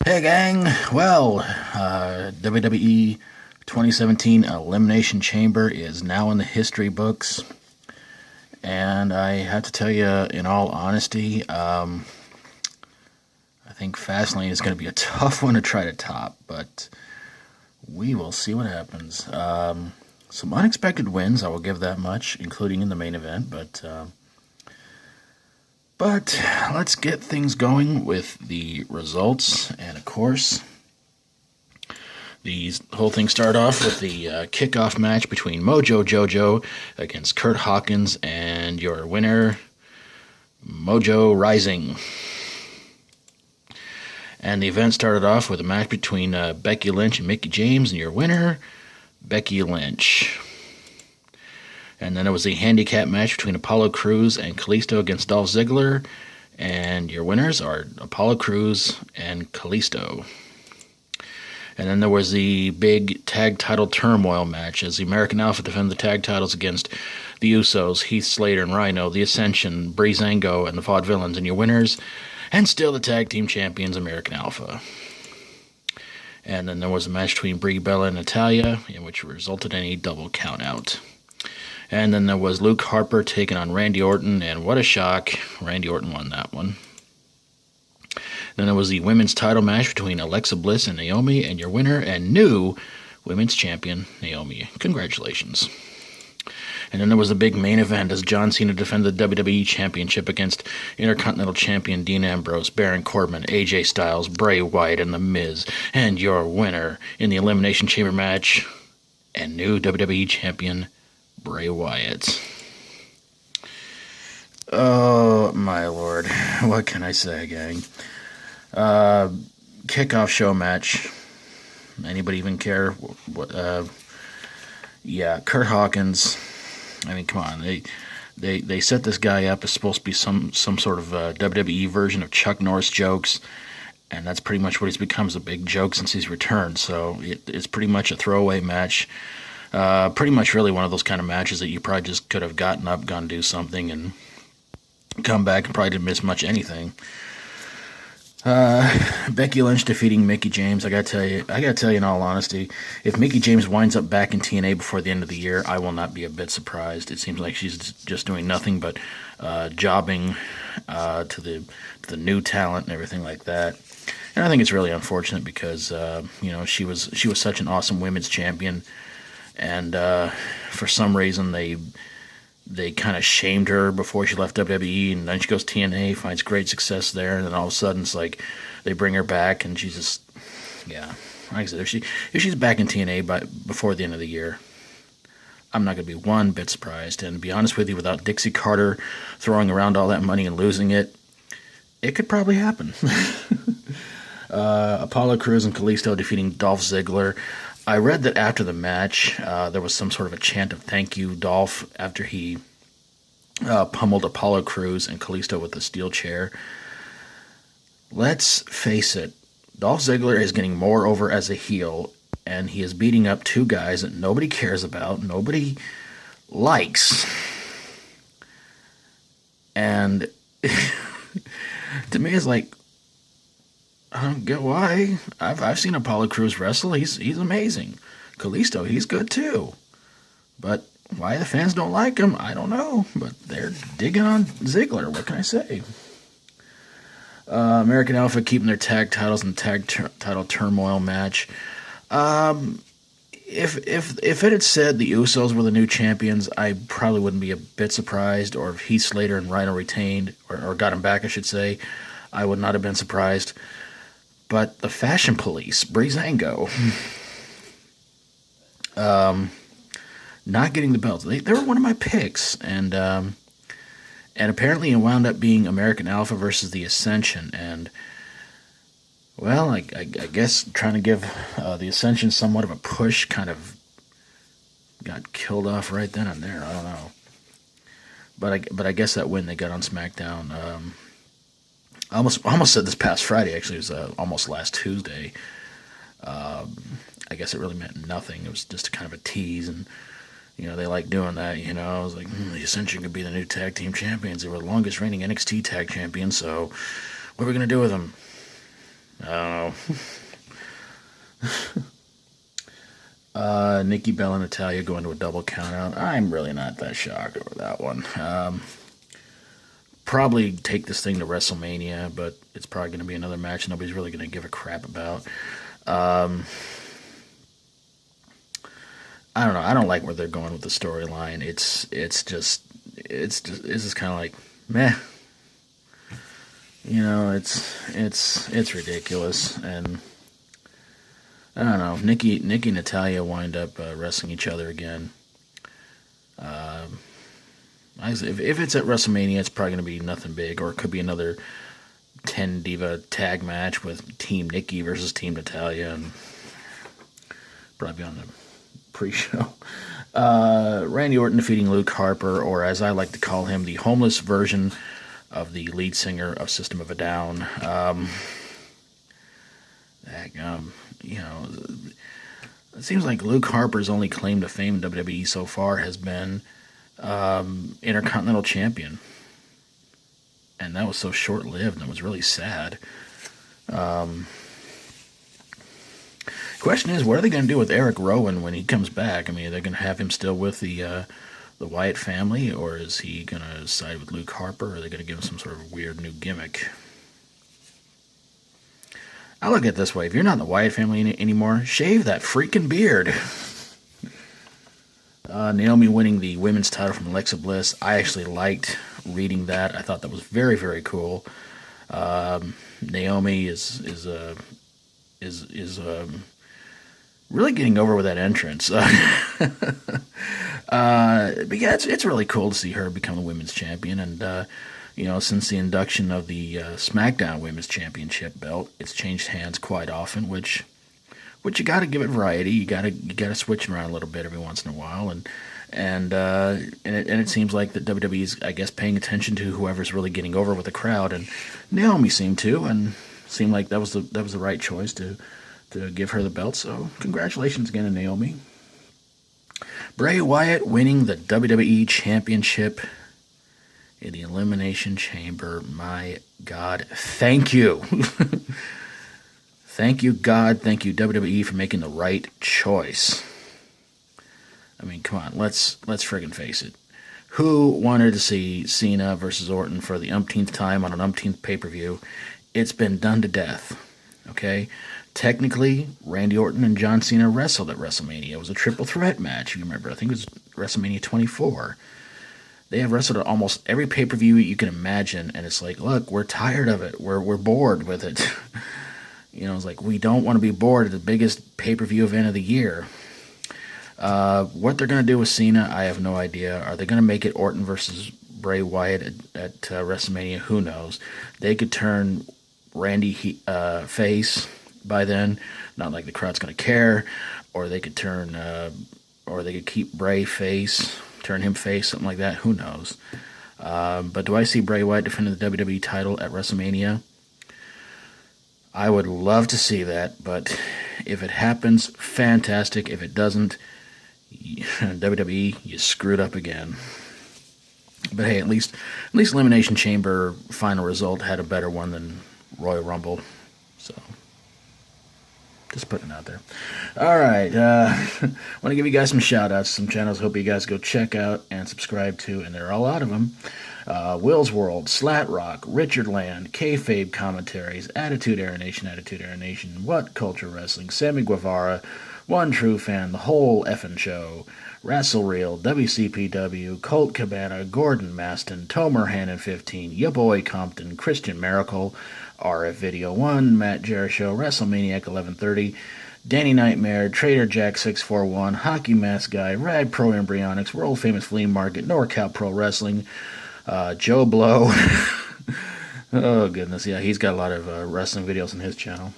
Hey gang, well, WWE 2017 Elimination Chamber is now in the history books, and I have to tell you, in all honesty, I think Fastlane is going to be a tough one to try to top, but we will see what happens. Some unexpected wins, I will give that much, including in the main event, but let's get things going with the results, and of course, the whole thing started off with the kickoff match between Mojo Jojo against Kurt Hawkins and your winner, Mojo Rising. And the event started off with a match between Becky Lynch and Mickie James, and your winner, Becky Lynch. And then it was a handicap match between Apollo Crews and Kalisto against Dolph Ziggler, and your winners are Apollo Crews and Kalisto. And then there was the big tag title turmoil match as the American Alpha defended the tag titles against the Usos, Heath Slater and Rhino, the Ascension, Breezango, and the Vaudevillains, and your winners, and still the tag team champions, American Alpha. And then there was a match between Brie Bella and Natalya, in which resulted in a double countout. And then there was Luke Harper taking on Randy Orton, and what a shock, Randy Orton won that one. Then there was the women's title match between Alexa Bliss and Naomi, and your winner and new women's champion, Naomi. Congratulations. And then there was the big main event as John Cena defended the WWE Championship against Intercontinental Champion Dean Ambrose, Baron Corbin, AJ Styles, Bray Wyatt, and The Miz. And your winner in the Elimination Chamber match and new WWE Champion, Bray Wyatt. Oh, my lord. What can I say, gang? Kickoff show match. Anybody even care? Kurt Hawkins. I mean, come on. They set this guy up as supposed to be some sort of WWE version of Chuck Norris jokes, and that's pretty much what he's become, is a big joke since he's returned. So it's pretty much a throwaway match. Pretty much really one of those kind of matches that you probably just could have gotten up, gone do something, and come back and probably didn't miss much anything. Becky Lynch defeating Mickie James. I gotta tell you in all honesty, if Mickie James winds up back in TNA before the end of the year, I will not be a bit surprised. It seems like she's just doing nothing but jobbing to the new talent and everything like that. And I think it's really unfortunate because she was such an awesome women's champion, and for some reason they kind of shamed her before she left WWE, and then she goes to TNA, finds great success there, and then all of a sudden it's like they bring her back, and she's just, yeah. Like I said, if she's back in TNA before the end of the year, I'm not going to be one bit surprised. And to be honest with you, without Dixie Carter throwing around all that money and losing it, it could probably happen. Apollo Crews and Kalisto defeating Dolph Ziggler. I read that after the match, there was some sort of a chant of thank you, Dolph, after he pummeled Apollo Crews and Kalisto with a steel chair. Let's face it, Dolph Ziggler is getting more over as a heel, and he is beating up two guys that nobody cares about, nobody likes. And to me, it's like, I don't get why. I've seen Apollo Crews wrestle. He's amazing. Kalisto, he's good too. But why the fans don't like him, I don't know. But they're digging on Ziggler. What can I say? American Alpha keeping their tag titles in the tag title turmoil match. If it had said the Usos were the new champions, I probably wouldn't be a bit surprised. Or if Heath Slater and Rhino retained, or got him back, I should say, I would not have been surprised. But the Fashion Police, Breezango, not getting the belts. They were one of my picks, and apparently it wound up being American Alpha versus the Ascension. And well, I guess trying to give the Ascension somewhat of a push kind of got killed off right then and there. I don't know, but I guess that win they got on SmackDown. I almost said this past Friday. Actually, it was almost last Tuesday. I guess it really meant nothing. It was just kind of a tease, and they like doing that. I was like, the Ascension could be the new tag team champions. They were the longest reigning NXT tag champions. So, what are we gonna do with them? I don't know. Nikki Bella and Natalya going to a double countout. I'm really not that shocked over that one. Probably take this thing to WrestleMania, but it's probably going to be another match nobody's really going to give a crap about. I don't know. I don't like where they're going with the storyline. It's just kind of like meh. You know, it's ridiculous, and I don't know. Nikki and Natalya wind up wrestling each other again. If it's at WrestleMania, it's probably going to be nothing big, or it could be another 10 Diva tag match with Team Nikki versus Team Natalya, and probably on the pre-show. Randy Orton defeating Luke Harper, or as I like to call him, the homeless version of the lead singer of System of a Down. You know, it seems like Luke Harper's only claim to fame in WWE so far has been Intercontinental Champion. And that was so short-lived, and it was really sad. Question is, what are they going to do with Eric Rowan when he comes back? I mean, are they going to have him still with the Wyatt family, or is he going to side with Luke Harper, or are they going to give him some sort of weird new gimmick? I look at it this way. If you're not in the Wyatt family anymore, shave that freaking beard. Naomi winning the women's title from Alexa Bliss. I actually liked reading that. I thought that was very, very cool. Naomi is really getting over with that entrance. But yeah, it's really cool to see her become the women's champion. And you know, since the induction of the SmackDown Women's Championship belt, it's changed hands quite often, which you got to give it variety. You got to switch it around a little bit every once in a while, and it seems like that WWE's, I guess, paying attention to whoever's really getting over with the crowd, and Naomi seemed to, and seemed like that was the right choice to give her the belt. So congratulations again to Naomi. Bray Wyatt winning the WWE Championship in the Elimination Chamber. My God, thank you. Thank you, God. Thank you, WWE, for making the right choice. I mean, come on, let's friggin' face it. Who wanted to see Cena versus Orton for the umpteenth time on an umpteenth pay-per-view? It's been done to death, okay? Technically, Randy Orton and John Cena wrestled at WrestleMania. It was a triple threat match, you remember. I think it was WrestleMania 24. They have wrestled at almost every pay-per-view you can imagine, and it's like, look, we're tired of it. We're bored with it. You know, it's like, we don't want to be bored at the biggest pay-per-view event of the year. What they're going to do with Cena, I have no idea. Are they going to make it Orton versus Bray Wyatt at WrestleMania? Who knows? They could turn Randy face by then. Not like the crowd's going to care. Or they could or they could keep Bray face, turn him face, something like that. Who knows? But do I see Bray Wyatt defending the WWE title at WrestleMania? I would love to see that, but if it happens, fantastic. If it doesn't, WWE, you screwed up again. But hey, at least Elimination Chamber final result had a better one than Royal Rumble. So, just putting it out there. All right, want to give you guys some shout-outs, some channels I hope you guys go check out and subscribe to, and there are a lot of them. Will's World, Slat Rock, Richard Land, Kayfabe Commentaries, attituderanation, WhatCulture Wrestling, Sammy Guevara, One True Fan, The Whole Effin' Show, Rassle Reel, WCPW, Colt Cabana, Gordon Maston, Tomer Hannon 15, YaBoyCompton, Christian Maracle, RF Video 1, Matt Jerishow, WrestleManiac 1130, Danny Knightmare, Trader Jack 641, hockeymaskguy, RADPROEmbryonix, World Famous Flea Market, NorCal ProWrestling, Joe Blow. Oh, goodness. Yeah, he's got a lot of wrestling videos on his channel.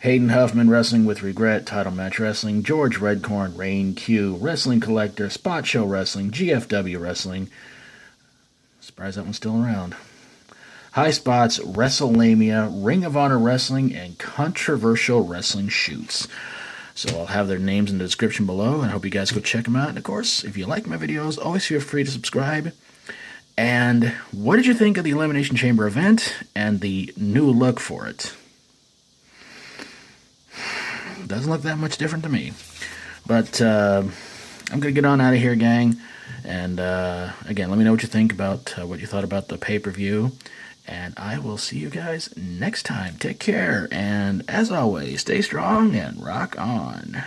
Hayden Huffman, Wrestling with Regret, Title Match Wrestling, George Redcorn, Rayne Q, Wrestling Collector, Spot Show Wrestling, GFWWrestling. Surprised that one's still around. Highspots, WrestleLamia, Ring of Honor Wrestling, and Controversial Wrestling Shoots. So I'll have their names in the description below, and I hope you guys go check them out. And, of course, if you like my videos, always feel free to subscribe. And what did you think of the Elimination Chamber event and the new look for it? Doesn't look that much different to me. But I'm going to get on out of here, gang. And again, let me know what you think about what you thought about the pay-per-view. And I will see you guys next time. Take care. And as always, stay strong and rock on.